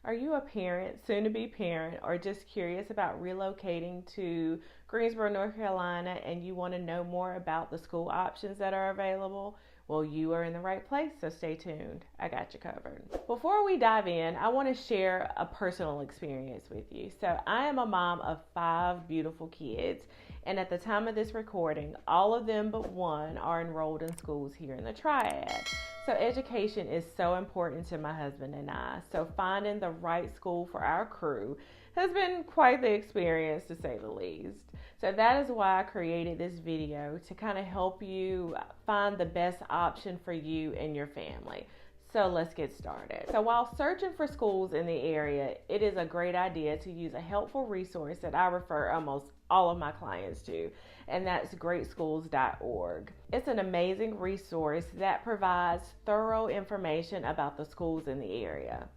Are you a parent, soon to be parent, or just curious about relocating to Greensboro, North Carolina, and you want to know more about the school options that are available? Well, you are in the right place, so stay tuned. I got you covered. Before we dive in, I want to share a personal experience with you. So, I am a mom of 5 beautiful kids, and at the time of this recording, all of them but one are enrolled in schools here in the Triad. So education is so important to my husband and I. So finding the right school for our crew has been quite the experience, to say the least. So that is why I created this video, to kind of help you find the best option for you and your family. So let's get started. So while searching for schools in the area, it is a great idea to use a helpful resource that I refer almost all of my clients to, and that's greatschools.org. It's an amazing resource that provides thorough information about the schools in the area.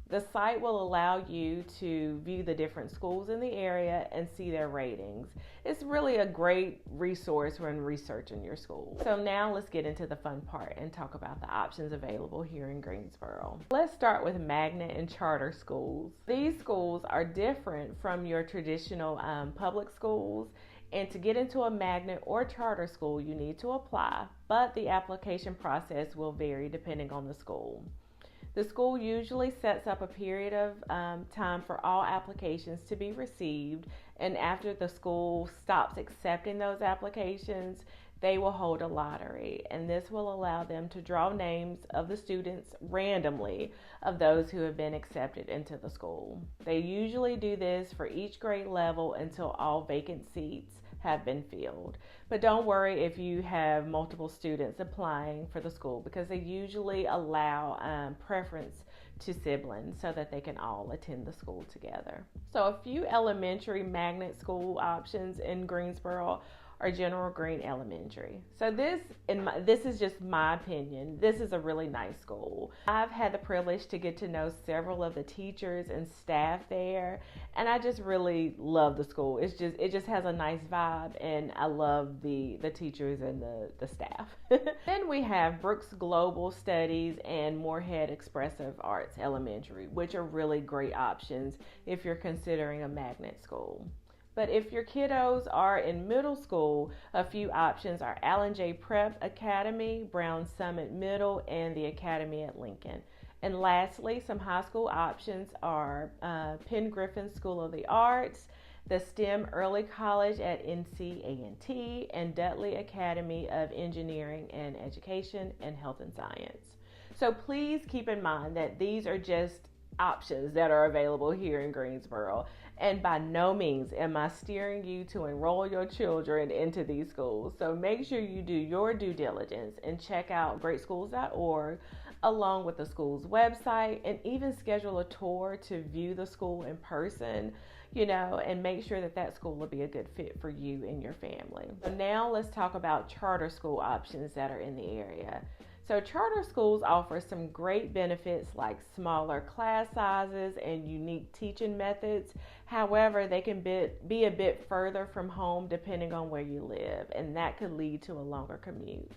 The site will allow you to view the different schools in the area and see their ratings. It's really a great resource when researching your school. So now let's get into the fun part and talk about the options available here in Greensboro. Let's start with magnet and charter schools. These schools are different from your traditional public schools. And to get into a magnet or charter school, you need to apply, but the application process will vary depending on the school. The school usually sets up a period of time for all applications to be received, and after the school stops accepting those applications, they will hold a lottery, and this will allow them to draw names of the students randomly of those who have been accepted into the school. They usually do this for each grade level until all vacant seats have been filled. But don't worry if you have multiple students applying for the school, because they usually allow preference to siblings so that they can all attend the school together. So a few elementary magnet school options in Greensboro are General Green Elementary. So this is just my opinion. This is a really nice school. I've had the privilege to get to know several of the teachers and staff there, and I just really love the school. It just has a nice vibe, and I love the teachers and the staff. Then we have Brooks Global Studies and Moorhead Expressive Arts Elementary, which are really great options if you're considering a magnet school. But if your kiddos are in middle school, a few options are Allen J. Prep Academy, Brown Summit Middle, and the Academy at Lincoln. And lastly, some high school options are Penn Griffin School of the Arts, the STEM Early College at NC and Dudley Academy of Engineering and Education and Health and Science. So please keep in mind that these are just options that are available here in Greensboro, and by no means am I steering you to enroll your children into these schools. So make sure you do your due diligence and check out greatschools.org along with the school's website, and even schedule a tour to view the school in person, and make sure that school will be a good fit for you and your family. So now let's talk about charter school options that are in the area. So charter schools offer some great benefits like smaller class sizes and unique teaching methods. However, they can be a bit further from home depending on where you live, and that could lead to a longer commute.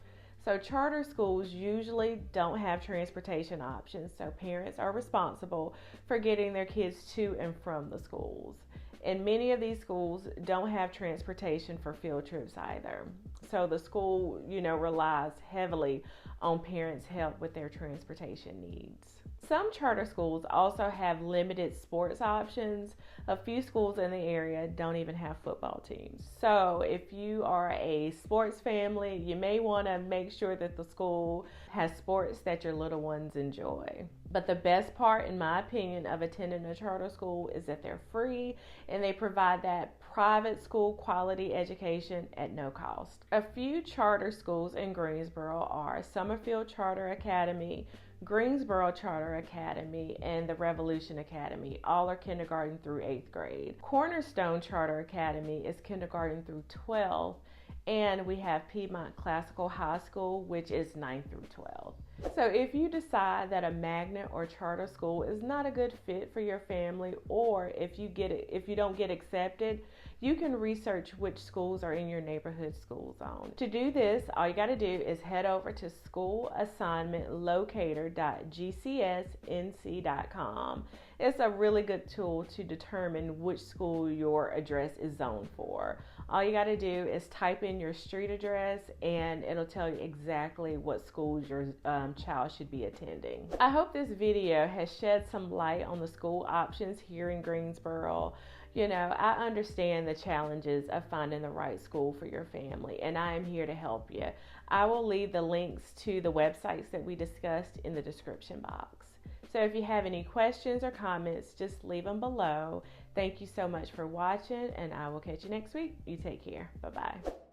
So charter schools usually don't have transportation options, so parents are responsible for getting their kids to and from the schools. And many of these schools don't have transportation for field trips either. So the school, relies heavily on parents' help with their transportation needs. Some charter schools also have limited sports options. A few schools in the area don't even have football teams. So if you are a sports family, you may want to make sure that the school has sports that your little ones enjoy. But the best part, in my opinion, of attending a charter school is that they're free and they provide that private school quality education at no cost. A few charter schools in Greensboro are Summerfield Charter Academy, Greensboro Charter Academy, and the Revolution Academy. All are kindergarten through 8th grade. Cornerstone Charter Academy is kindergarten through 12th, and we have Piedmont Classical High School, which is 9th through 12th. So if you decide that a magnet or charter school is not a good fit for your family, or if you don't get accepted, you can research which schools are in your neighborhood school zone. To do this, all you got to do is head over to schoolassignmentlocator.gcsnc.com It's a really good tool to determine which school your address is zoned for. All you got to do is type in your street address and it'll tell you exactly what schools your child should be attending. I hope this video has shed some light on the school options here in Greensboro. You know, I understand the challenges of finding the right school for your family, and I am here to help you. I will leave the links to the websites that we discussed in the description box. So if you have any questions or comments, just leave them below. Thank you so much for watching, and I will catch you next week. You take care. Bye-bye.